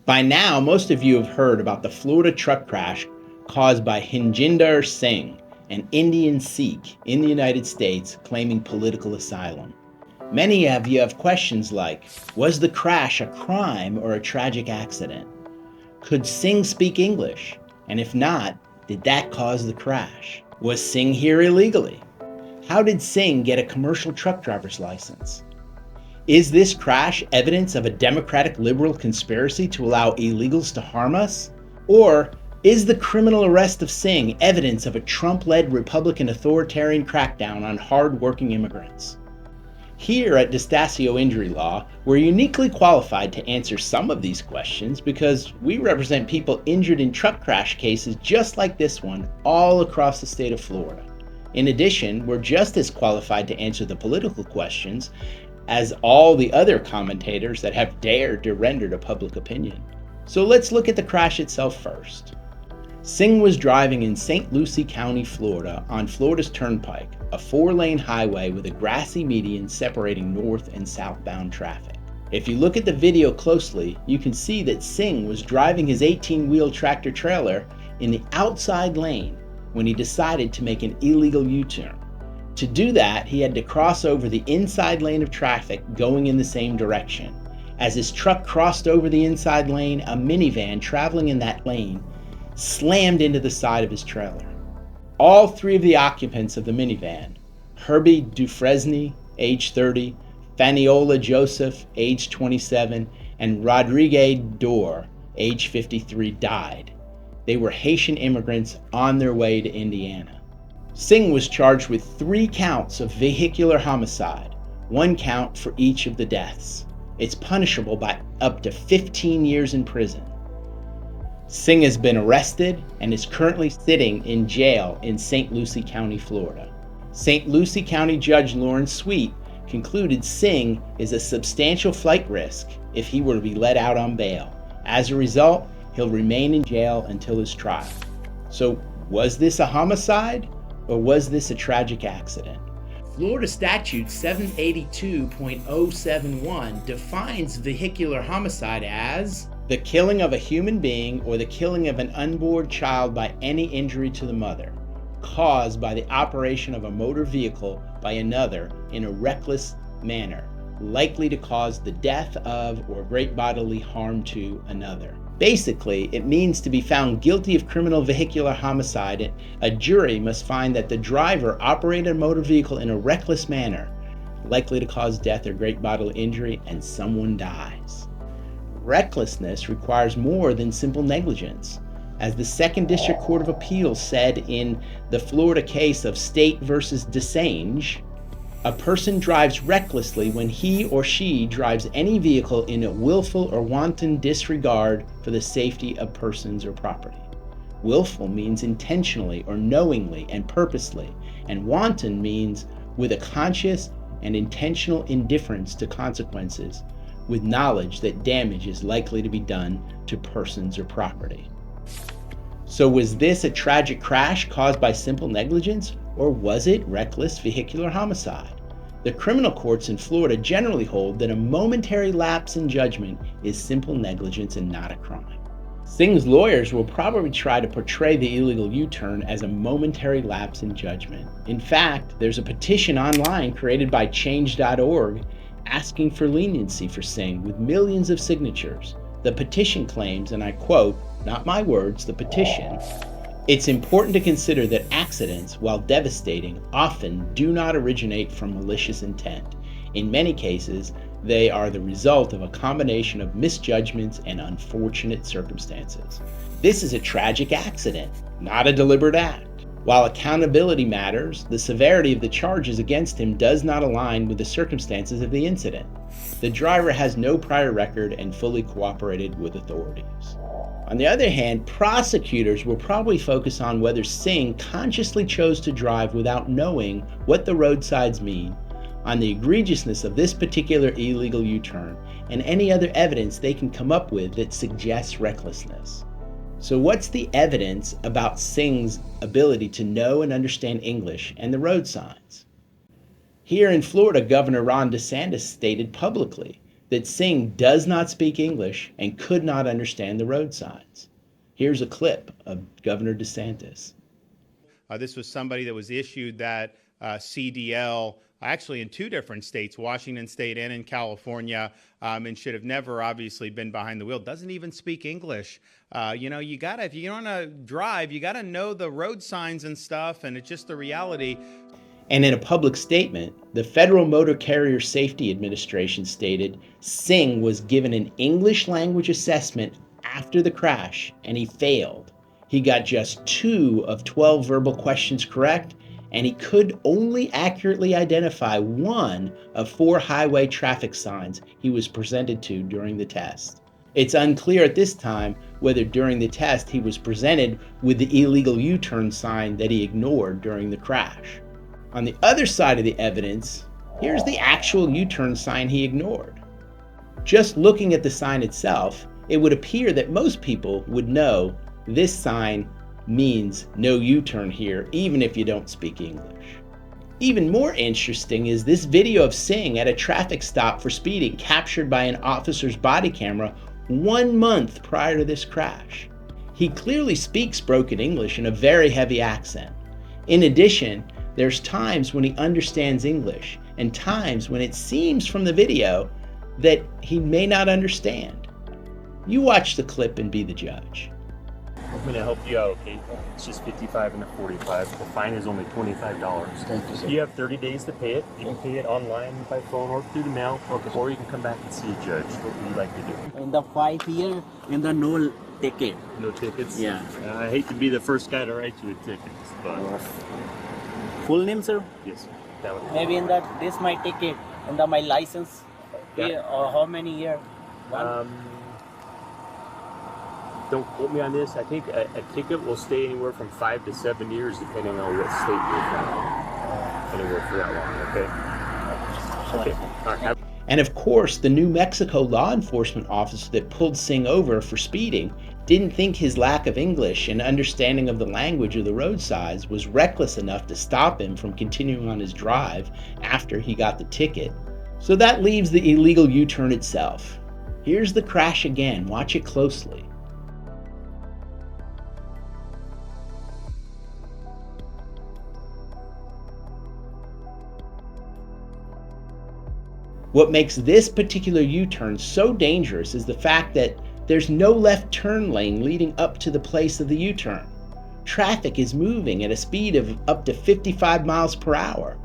By now, most of you have heard about the Florida truck crash caused by Harjinder Singh, an Indian Sikh in the United States claiming political asylum. Many of you have questions like, was the crash a crime or a tragic accident? Could Singh speak English? And if not, did that cause the crash? Was Singh here illegally? How did Singh get a commercial truck driver's license? Is this crash evidence of a Democratic liberal conspiracy to allow illegals to harm us? Or is the criminal arrest of Singh evidence of a Trump-led Republican authoritarian crackdown on hard-working immigrants? Here at Distasio Injury Law, we're uniquely qualified to answer some of these questions because we represent people injured in truck crash cases just like this one all across the state of Florida. In addition, we're just as qualified to answer the political questions as all the other commentators that have dared to render to public opinion. So let's look at the crash itself first. Singh was driving in St. Lucie County, Florida on Florida's Turnpike, a 4-lane highway with a grassy median separating north and southbound traffic. If you look at the video closely, you can see that Singh was driving his 18-wheel tractor trailer in the outside lane when he decided to make an illegal U-turn. To do that, he had to cross over the inside lane of traffic going in the same direction. As his truck crossed over the inside lane, a minivan traveling in that lane slammed into the side of his trailer. All three of the occupants of the minivan, Herbie Dufresne, age 30, Faniola Joseph, age 27, and Rodrigue Dor, age 53, died. They were Haitian immigrants on their way to Indiana. Singh was charged with 3 counts of vehicular homicide, 1 count for each of the deaths. It's punishable by up to 15 years in prison. Singh has been arrested and is currently sitting in jail in St. Lucie County, Florida. St. Lucie County Judge Lawrence Sweet concluded Singh is a substantial flight risk if he were to be let out on bail. As a result, he'll remain in jail until his trial. So, was this a homicide? Or was this a tragic accident? Florida Statute 782.071 defines vehicular homicide as the killing of a human being or the killing of an unborn child by any injury to the mother, caused by the operation of a motor vehicle by another in a reckless manner, likely to cause the death of or great bodily harm to another. Basically, it means to be found guilty of criminal vehicular homicide, a jury must find that the driver operated a motor vehicle in a reckless manner, likely to cause death or great bodily injury, and someone dies. Recklessness requires more than simple negligence. As the Second District Court of Appeals said in the Florida case of State versus Desange, a person drives recklessly when he or she drives any vehicle in a willful or wanton disregard for the safety of persons or property. Willful means intentionally or knowingly and purposely, and wanton means with a conscious and intentional indifference to consequences, with knowledge that damage is likely to be done to persons or property. So was this a tragic crash caused by simple negligence, or was it reckless vehicular homicide? The criminal courts in Florida generally hold that a momentary lapse in judgment is simple negligence and not a crime. Singh's lawyers will probably try to portray the illegal U-turn as a momentary lapse in judgment. In fact, there's a petition online created by change.org asking for leniency for Singh with millions of signatures. The petition claims, and I quote, not my words, the petition, "It's important to consider that accidents, while devastating, often do not originate from malicious intent. In many cases, they are the result of a combination of misjudgments and unfortunate circumstances. This is a tragic accident, not a deliberate act. While accountability matters, the severity of the charges against him does not align with the circumstances of the incident. The driver has no prior record and fully cooperated with authorities." On the other hand, prosecutors will probably focus on whether Singh consciously chose to drive without knowing what the road signs mean, on the egregiousness of this particular illegal U-turn, and any other evidence they can come up with that suggests recklessness. So what's the evidence about Singh's ability to know and understand English and the road signs? Here in Florida, Governor Ron DeSantis stated publicly that Singh does not speak English and could not understand the road signs. Here's a clip of Governor DeSantis. This was somebody that was issued that CDL actually in 2 different states, Washington State and in California, and should have never obviously been behind the wheel. Doesn't even speak English. You know, if you want to drive, you gotta know the road signs and stuff, and it's just the reality. And in a public statement, the Federal Motor Carrier Safety Administration stated Singh was given an English language assessment after the crash, and he failed. He got just 2 of 12 verbal questions correct, and he could only accurately identify 1 of 4 highway traffic signs he was presented to during the test. It's unclear at this time whether during the test he was presented with the illegal U-turn sign that he ignored during the crash. On the other side of the evidence, here's the actual U-turn sign he ignored. Just looking at the sign itself, it would appear that most people would know this sign means no U-turn here, even if you don't speak English. Even more interesting is this video of Singh at a traffic stop for speeding captured by an officer's body camera 1 month prior to this crash. He clearly speaks broken English in a very heavy accent. In addition, there's times when he understands English and times when it seems from the video that he may not understand. You watch the clip and be the judge. I'm going to help you out, okay? It's just $55 and a $45. The fine is only $25. Thank you, sir. You have 30 days to pay it. You can pay it online, by phone, or through the mail, or you can come back and see a judge. What would you like to do? In the 5 year, in the no ticket. No tickets? Yeah. I hate to be the first guy to write you a ticket, but... Full name, sir? Yes, sir. That would Maybe in that, this my ticket, and the my license, Yeah. or how many year? Don't quote me on this. I think a ticket will stay anywhere from 5 to 7 years, depending on what state you're from. Anywhere for that long, okay? Okay. All right. And of course, the New Mexico law enforcement officer that pulled Singh over for speeding didn't think his lack of English and understanding of the language of the road signs was reckless enough to stop him from continuing on his drive after he got the ticket. So that leaves the illegal U-turn itself. Here's the crash again. Watch it closely. What makes this particular U-turn so dangerous is the fact that there's no left turn lane leading up to the place of the U-turn. Traffic is moving at a speed of up to 55 miles per hour.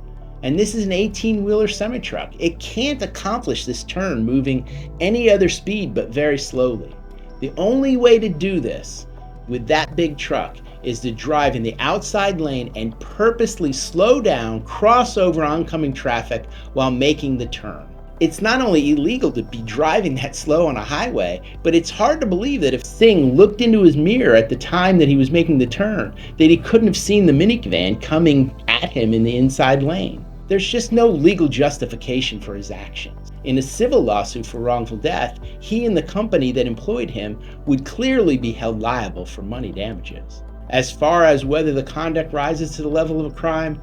And this is an 18-wheeler semi-truck. It can't accomplish this turn moving any other speed but very slowly. The only way to do this with that big truck is to drive in the outside lane and purposely slow down, cross over oncoming traffic while making the turn. It's not only illegal to be driving that slow on a highway, but it's hard to believe that if Singh looked into his mirror at the time that he was making the turn, that he couldn't have seen the minivan coming at him in the inside lane. There's just no legal justification for his actions. In a civil lawsuit for wrongful death, he and the company that employed him would clearly be held liable for money damages. As far as whether the conduct rises to the level of a crime,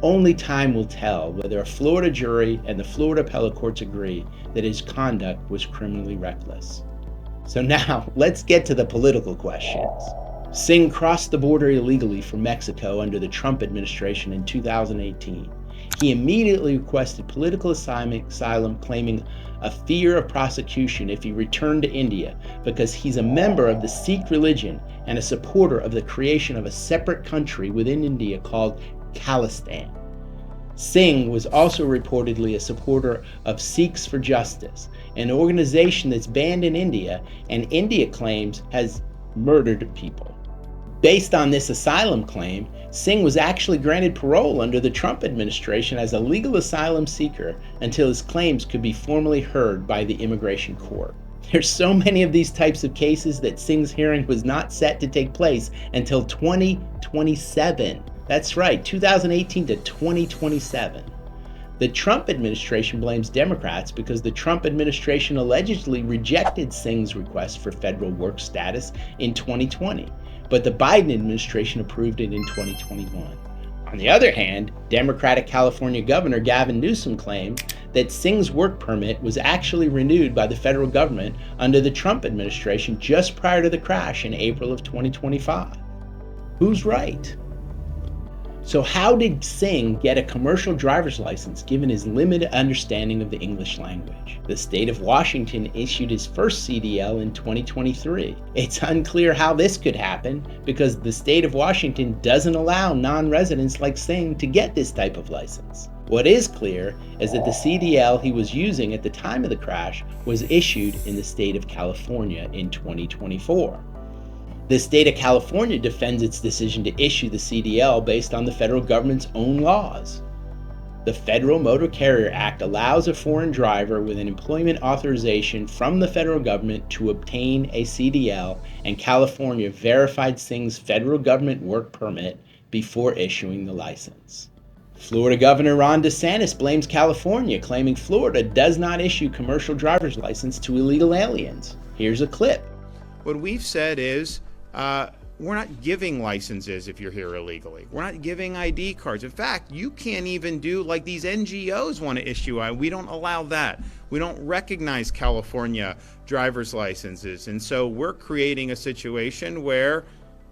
only time will tell whether a Florida jury and the Florida appellate courts agree that his conduct was criminally reckless. So now, let's get to the political questions. Singh crossed the border illegally from Mexico under the Trump administration in 2018. He immediately requested political asylum, claiming a fear of prosecution if he returned to India because he's a member of the Sikh religion and a supporter of the creation of a separate country within India called Khalistan. Singh was also reportedly a supporter of Sikhs for Justice, an organization that's banned in India and India claims has murdered people. Based on this asylum claim, Singh was actually granted parole under the Trump administration as a legal asylum seeker until his claims could be formally heard by the immigration court. There's so many of these types of cases that Singh's hearing was not set to take place until 2027. That's right, 2018 to 2027. The Trump administration blames Democrats because the Trump administration allegedly rejected Singh's request for federal work status in 2020, but the Biden administration approved it in 2021. On the other hand, Democratic California Governor Gavin Newsom claimed that Singh's work permit was actually renewed by the federal government under the Trump administration just prior to the crash in April of 2025. Who's right? So how did Singh get a commercial driver's license given his limited understanding of the English language? The state of Washington issued his first CDL in 2023. It's unclear how this could happen because the state of Washington doesn't allow non-residents like Singh to get this type of license. What is clear is that the CDL he was using at the time of the crash was issued in the state of California in 2024. The state of California defends its decision to issue the CDL based on the federal government's own laws. The Federal Motor Carrier Act allows a foreign driver with an employment authorization from the federal government to obtain a CDL, and California verified Singh's federal government work permit before issuing the license. Florida Governor Ron DeSantis blames California, claiming Florida does not issue commercial driver's license to illegal aliens. Here's a clip. What we've said is, we're not giving licenses if you're here illegally. We're not giving ID cards. In fact, you can't even do like these NGOs want to issue. We don't allow that. We don't recognize California driver's licenses. And so we're creating a situation where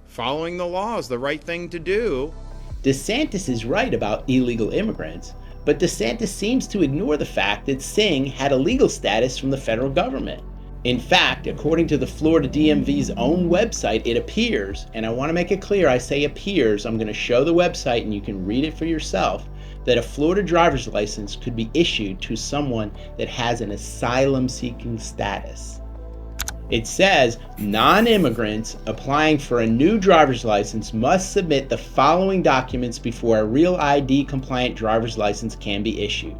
following the law is the right thing to do. DeSantis is right about illegal immigrants, but DeSantis seems to ignore the fact that Singh had a legal status from the federal government. In fact, according to the Florida DMV's own website, it appears, and I want to make it clear, I say appears, I'm going to show the website and you can read it for yourself, that a Florida driver's license could be issued to someone that has an asylum-seeking status. It says non-immigrants applying for a new driver's license must submit the following documents before a real ID-compliant driver's license can be issued.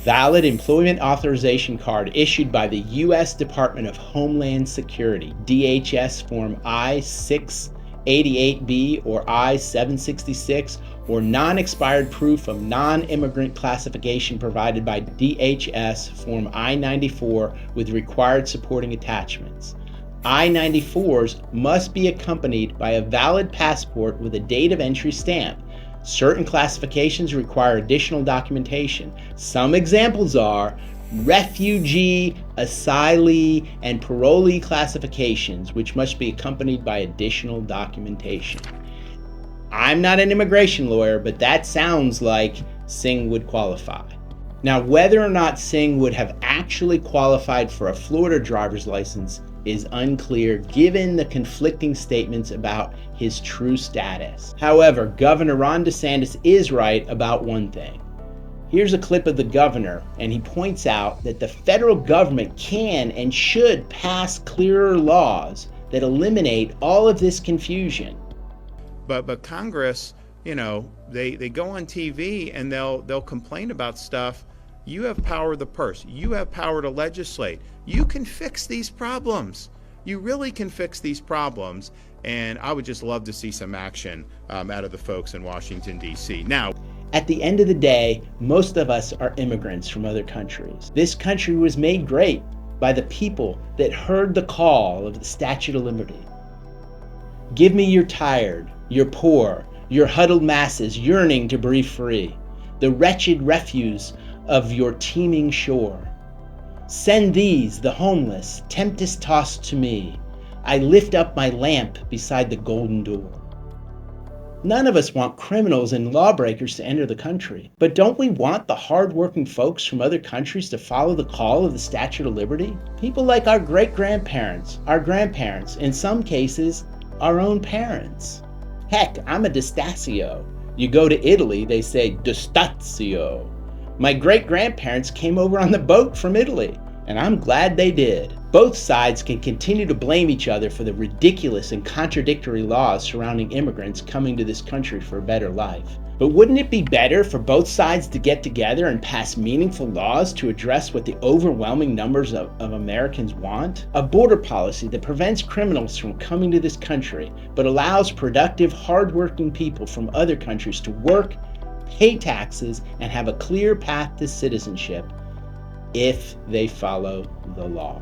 Valid employment authorization card issued by the U.S. Department of Homeland Security, DHS Form I-688B or I-766, or non-expired proof of non-immigrant classification provided by DHS Form I-94 with required supporting attachments. I-94s must be accompanied by a valid passport with a date of entry stamp. Certain classifications require additional documentation. Some examples are refugee, asylee, and parolee classifications, which must be accompanied by additional documentation. I'm not an immigration lawyer, but that sounds like Singh would qualify. Now, whether or not Singh would have actually qualified for a Florida driver's license is unclear given the conflicting statements about his true status. However, Governor Ron DeSantis is right about one thing. Here's a clip of the governor, and he points out that the federal government can and should pass clearer laws that eliminate all of this confusion. But Congress, you know, they go on TV and they'll complain about stuff. You have power of the purse. You have power to legislate. You can fix these problems. You really can fix these problems. And I would just love to see some action out of the folks in Washington, D.C. Now, at the end of the day, most of us are immigrants from other countries. This country was made great by the people that heard the call of the Statute of Liberty. Give me your tired, your poor, your huddled masses yearning to breathe free, the wretched refuse of your teeming shore. Send these, the homeless, tempest tossed to me. I lift up my lamp beside the golden door. None of us want criminals and lawbreakers to enter the country, but don't we want the hardworking folks from other countries to follow the call of the Statute of Liberty? People like our great-grandparents, our grandparents, in some cases, our own parents. Heck, I'm a Distasio. You go to Italy, they say Distasio. My great-grandparents came over on the boat from Italy, and I'm glad they did. Both sides can continue to blame each other for the ridiculous and contradictory laws surrounding immigrants coming to this country for a better life. But wouldn't it be better for both sides to get together and pass meaningful laws to address what the overwhelming numbers of Americans want? A border policy that prevents criminals from coming to this country, but allows productive, hardworking people from other countries to work, pay taxes, and have a clear path to citizenship if they follow the law.